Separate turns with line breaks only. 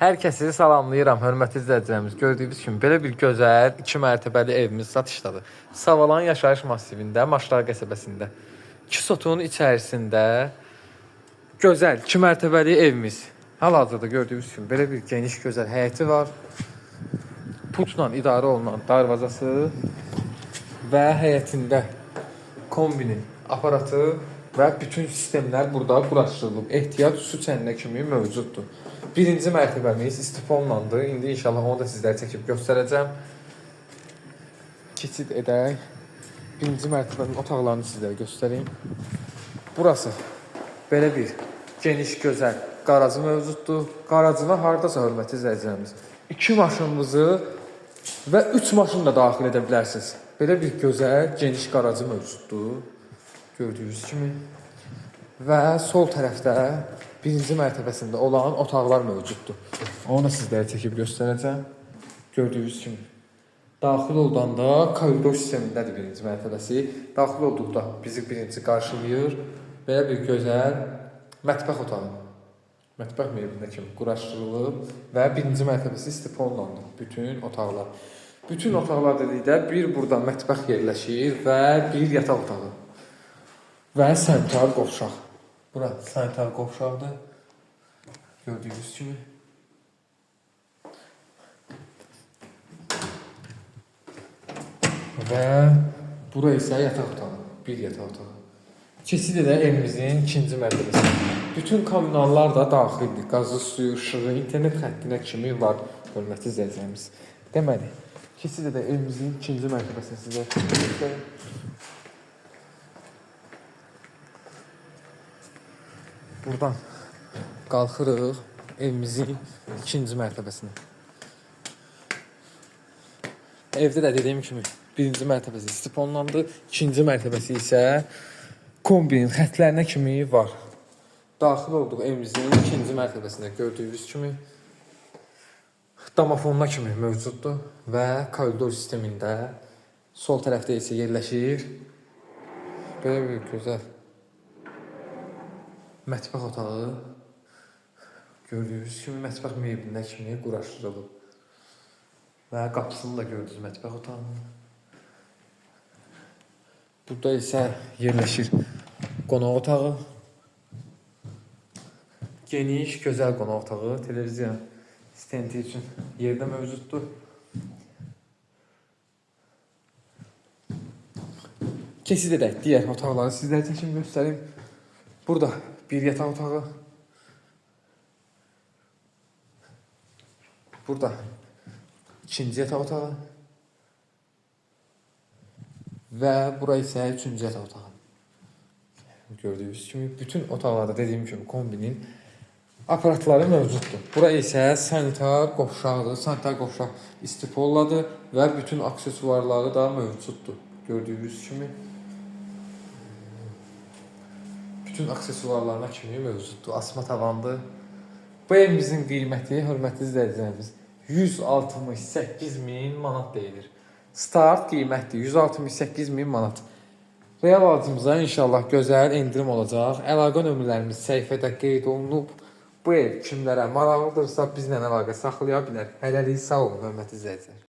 Hər kəsi salamlayıram, hörmətli izləyicilərimiz. Gördüyünüz kimi belə bir gözəl 2 mərtəbəli evimiz satışdadır. Savalan yaşayış massivində, Maşlar qəsəbəsində. 2 sotun içərisində gözəl 2 mərtəbəli evimiz. Hal-hazırda gördüyünüz kimi belə bir geniş, gözəl həyəti var. Puçla idarə olunan darvazası və həyətində kombinin aparatı və bütün sistemlər burada quraşdırılıb. Ehtiyac su çəninə kimi mövcuddur. Birinci mərtəbəmiz istifonlandı. İndi inşallah onu da sizlərə çəkib göstərəcəm. Keçid edək. Birinci mərtəbənin otaqlarını sizlərə göstəreyim. Burası belə bir geniş, gözəl qarajı mövcuddur. Qarajına hardasa hörmətli izləyicilərimiz 2 maşınınızı və 3 maşını da daxil edə bilərsiniz. Belə bir gözəl, geniş qarajı mövcuddur. Gördüyünüz kimi. Və sol tərəfdə birinci mərtəbəsində olan otaqlar mövcuddur. Onu da sizlərə çəkib göstərəcəm. Gördüyünüz kimi. Daxil olanda koridor sistemindədir birinci mərtəbəsi. Daxil olduqda bizi birinci qarşılayır. Belə bir gözəl mətbəx otağı. Mətbəx mebelində kimi quraşdırılıb və birinci mərtəbəsi istifonlandı. Bütün otaqlar. Bütün otaqlar dedikdə bir burada mətbəx yerləşir və bir yataq otağı. Və sanitar qovşaq. Bura sanitar qovşaqdır. Gördüyünüz kimi. Və bura isə yataq otağı. Bir yataq otağı. Keçid edək evimizin 2-ci mərtəbəsi. Bütün kommunallar da daxildir. Qazı, suyu, işığı, internet xəttinə kimi var. Hörmətli izləyicilərimiz. Deməli, keçid edək evimizin 2-ci mərtəbəsini sizə göstəreyim. Buradan qalxırıq evimizin 2-ci mərtəbəsinə. Evdə də dediyim kimi birinci mərtəbəsi istifonlandı, 2-ci mərtəbəsi isə kombinin xətlərinə kimi var. Daxil olduq evimizin 2-ci mərtəbəsində gördüyünüz kimi damafonuna kimi mövcuddur və koridor sistemində sol tərəfdə isə yerləşir. Belə bir gözəl mətbəx otağı. Gördüyünüz kimi mətbəx mebelinə kimi quraşdırılıb. Və qapısını da gördünüz mətbəx otağının. Burada isə yerləşir qonaq otağı. Geniş, gözəl qonaq otağı. Televiziya stendi üçün yerdə mövcuddur. Keçid edək digər otaqları sizlər üçün göstərim. Burada bir yataq otağı. Burada ikinci yataq otağı. Və bura isə üçüncü yataq otağı. Gördüyünüz kimi bütün otaqlarda dediyim kimi kombinin aparatları mövcuddur. Bura isə sanitar qovşaqdır. Sanitar qovşaq istifolladır və bütün aksesuarları da mövcuddur. Gördüyünüz kimi. Bütün aksesuarlarına kimi mövcuddur. Asma tavandır. Bu evimizin qiyməti, hörmətli izləyicilərimiz, 168.000 manat deyilir. Start qiymətdir 168.000 manat. Real alıcımıza inşallah gözəl endirim olacaq. Əlaqə nömrələrimiz səhifədə qeyd olunub. Bu ev kimlərə maraqlıdırsa bizlə əlaqə saxlaya bilər. Hələlik sağ olun, hörmətli izləyicilər.